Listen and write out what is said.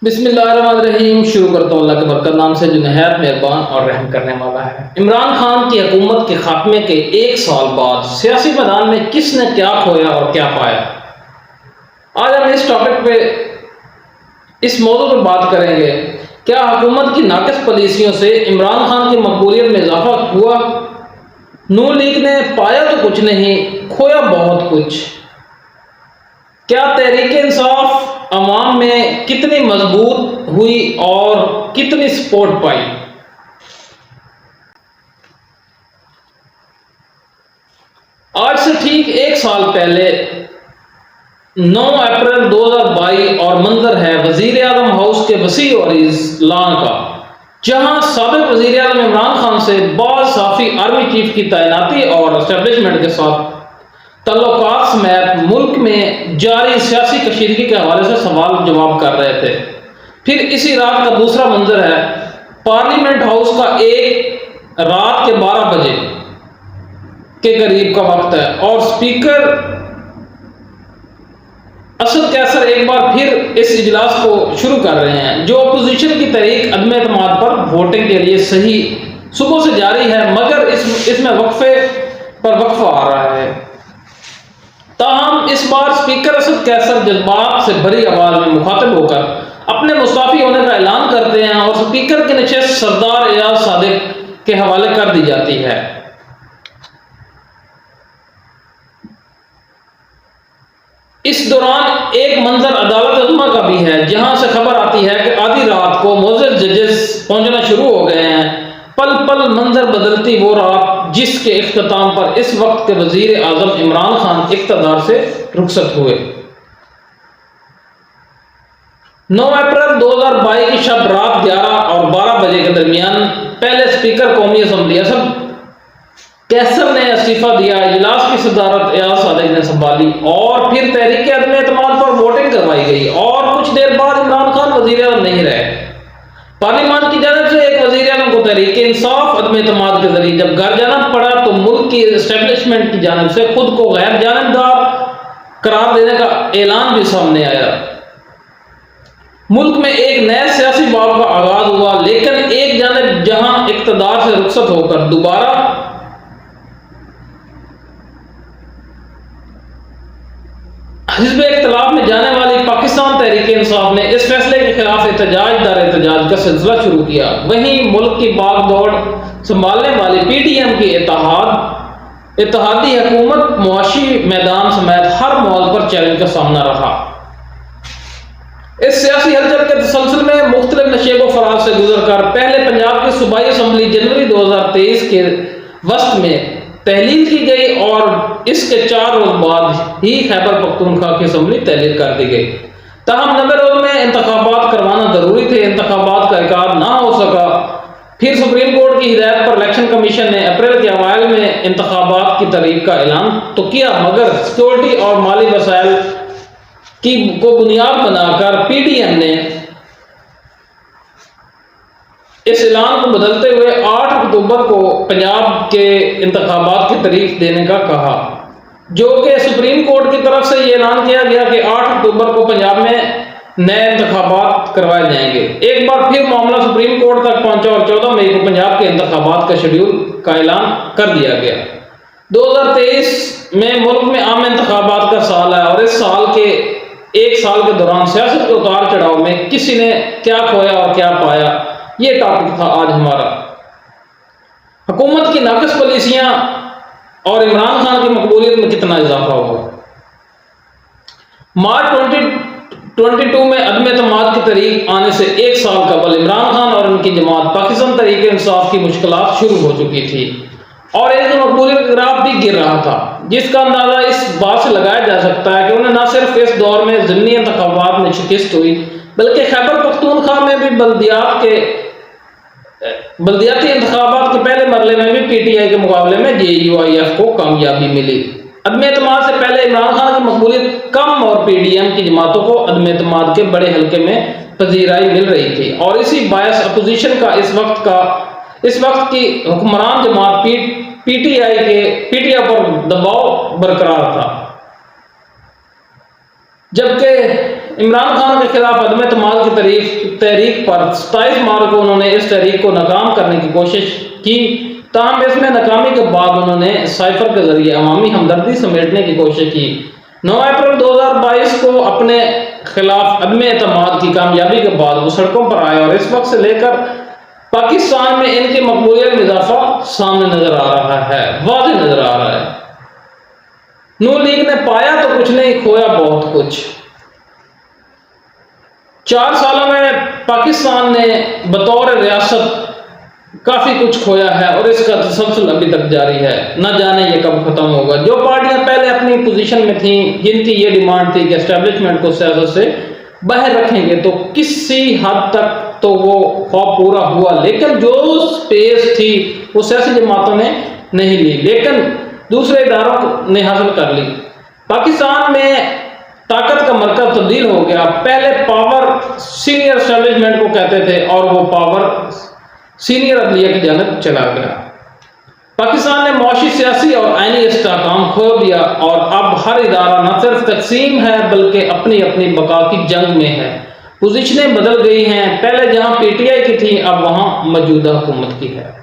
बिस्मिल्लाहिर्रहमानिर्रहीम। शुरू करता हूँ अल्लाह के बरकत नाम से जो नहायत मेहरबान और रहम करने वाला है। इमरान खान की हुकूमत के खात्मे के एक साल बाद सियासी मैदान में किसने क्या खोया और क्या पाया, आज हम इस टॉपिक पे इस मौजू पर बात करेंगे। क्या हुकूमत की नाकिस पॉलिसियों से इमरान खान की मकबूलियत में इजाफा हुआ? नून लीग ने पाया तो कुछ नहीं, खोया बहुत कुछ। क्या तहरीक इंसाफ अवाम में कितनी मजबूत हुई और कितनी सपोर्ट पाई? आज से ठीक एक साल पहले 9 अप्रैल 2022 और मंजर है वजीर आजम हाउस के वसी और लॉन का, जहां साबिक वजीर आजम इमरान खान से बाज़ साफी आर्मी चीफ की तैनाती और एस्टेब्लिशमेंट के साथ तल्लुकात समेत मुल्क में जारी सियासी कशीदगी के हवाले से सवाल जवाब कर रहे थे। फिर इसी रात का दूसरा मंजर है, पार्लियामेंट हाउस का एक रात के 12 बजे के करीब का वक्त है और स्पीकर असद कैसर एक बार फिर इस इजलास को शुरू कर रहे हैं, जो अपोजिशन की तहरीक अदम एतमाद पर वोटिंग के लिए सही सुबह से जारी है, मगर इसमें वक्फे पर वक्फा आ रहा है। ताहम इस बार स्पीकर असद कैसर जज्बात से भरी आवाज में मुखातिब होकर अपने मुस्ताफी होने का ऐलान करते हैं और स्पीकर की नशिस्त सरदार एजाज सादिक के हवाले कर दी जाती है। इस दौरान एक मंजर अदालत उज़्मा का भी है, जहां से खबर आती है कि आधी रात को मोअज़्ज़ज़ जजेस पहुंचना शुरू हो गए हैं। पल पल मंजर बदलती वो रात जिसके इख्तिताम पर इस वक्त के वजीर आजम इमरान खान इक़्तिदार से रुखसत हुए। 9 अप्रैल 2022 की शब रात 11 और 12 बजे के दरमियान पहले स्पीकर कौमी असम्बली असद कैसर ने इस्तीफा दिया, इजलास की सदारत एजाज सादिक ने संभाली और फिर तहरीक अदम एतमाद पर वोटिंग करवाई गई और कुछ देर बाद इमरान खान वजीर आजम नहीं रहे। पार्लियामान की जानिब से एक वजीर आजम को तहरीक इंसाफ अदम एतमाद के जरिए जब घर जाना पड़ा तो मुल्क की एस्टेब्लिशमेंट की जानिब से खुद को गैर जानिबदार करार देने का ऐलान भी सामने आया। मुल्क में एक नए सियासी बाब का आगाज हुआ, लेकिन एक जानिब जहां इक़्तिदार से रुखसत होकर दोबारा हिज़्ब इख्तिलाफ में जाने वाली पाकिस्तान तहरीक इंसाफ ने इस फैसले के खिलाफ एहतजाज दर एहतजाज का सिलसिला शुरू किया। वहीं मुल्क की बागडोर संभालने वाली PTM की इत्तेहादी हुकूमत मुआशी मैदान समेत हर मौज पर चैलेंज का सामना रहा। इस सियासी हलचल के तसलसल में मुख्तलिफ नशेब फराज से गुजर कर पहले पंजाब की सूबाई असम्बली जनवरी 2023 के वस्त में तहलील की गई और इसके 4 रोज बाद ही खैबर पख्तूनख्वा की असम्बली तहलील कर दी गई। ताहम 90 रोज में इंतखाबात करवाना जरूरी थे, इंतखाबात का इक़ाद ना हो सका। फिर सुप्रीम कोर्ट की हिदायत पर इलेक्शन कमीशन ने अप्रैल के अवाइल में इंतखाबात की तारीख का ऐलान तो किया, मगर सिक्योरिटी और माली वसाइल की को बुनियाद बनाकर PTM ने इस ऐलान को बदलते हुए 8 अक्टूबर को पंजाब के इंतखाबात की तारीख देने का कहा, जो कि सुप्रीम कोर्ट की तरफ से ये ऐलान किया गया कि 8 अक्टूबर को पंजाब में नए इंतखाबात करवाए जाएंगे। एक बार फिर मामला सुप्रीम कोर्ट तक पहुंचा और 14 मई को पंजाब के इंतखाबात का शेड्यूल का ऐलान कर दिया गया। 2023 में मुल्क में आम इंतखाबात का साल है और इस साल के एक साल के दौरान सियासत के उतार चढ़ाव में किसी ने क्या खोया और क्या पाया, ये टॉपिक था आज हमारा। हुकूमत की नाकिस पॉलिसियां और इमरान खान की मकबूलियत में कितना इजाफा हुआ। मार्च 2022 में अदम एतमाद की तारीख आने से एक साल कबल इमरान खान और उनकी जमात पाकिस्तान तहरीक इंसाफ की मुश्किलात शुरू हो चुकी थी और इनकी मकबूलियत का ग्राफ भी गिर रहा था, जिसका अंदाजा इस बात से लगाया जा सकता है कि उन्हें न सिर्फ इस दौर में ज़िमनी इंतखाबात में शिकस्त हुई, बल्कि खैबर पख्तूनख्वा में भी बल्दियाती इंतखाबात के पहले मरले में भी PTI के मुकाबले में JUIF को कामयाबी मिली। अदम एतमाद से पहले इमरान खान की मकबूलियत कम और PDM की जमातों को अदम एतमाद के बड़े हल्के में पजीराई मिल रही थी और इसी बायस अपोजिशन का इस वक्त की हुक्मरान जमात PTI पर दबाव बरकरार था, जबकि इमरान खान के खिलाफ अदम एतमाद की तहरीक पर 27 मार्च को उन्होंने इस तहरीक को नाकाम करने की कोशिश की, ताहम इसमें नाकामी के बाद उन्होंने साइफर के जरिए अवामी हमदर्दी समेटने की कोशिश की। 9 अप्रैल 2022 को अपने खिलाफ अदम एतमाद की कामयाबी के बाद वो सड़कों पर आए और इस वक्त से लेकर पाकिस्तान में इनकी मकबूलियत में इजाफा सामने नजर आ रहा है, वाज़ेह नजर आ रहा है। नून लीग ने पाया तो कुछ नहीं, खोया बहुत कुछ। 4 सालों में पाकिस्तान ने बतौर रियासत काफी कुछ खोया है और इसका तसलसल अभी तक जारी है, न जाने ये कब खत्म होगा। जो पार्टियां पहले अपनी पोजीशन में थीं, जिनकी ये डिमांड थी कि एस्टेब्लिशमेंट को सियासत से बाहर रखेंगे, तो किसी हद तक तो वो ख्वाब पूरा हुआ, लेकिन जो स्पेस थी वो सियासी जमातों ने नहीं ली, लेकिन दूसरे इदारों ने हासिल कर ली। पाकिस्तान में ताकत का मरकज तब्दील हो गया। पहले पावर सीनियर एस्टेब्लिशमेंट को कहते थे और वो पावर सीनियर अदलिया की जानब चला गया। पाकिस्तान ने मुआशी, सियासी और आईनी इस्तेहकाम खो दिया और अब हर इदारा न सिर्फ तकसीम है बल्कि अपनी अपनी बका की जंग में है। पोजीशनें बदल गई हैं, पहले जहां पीटीआई की थी अब वहां मौजूदा हुकूमत की है।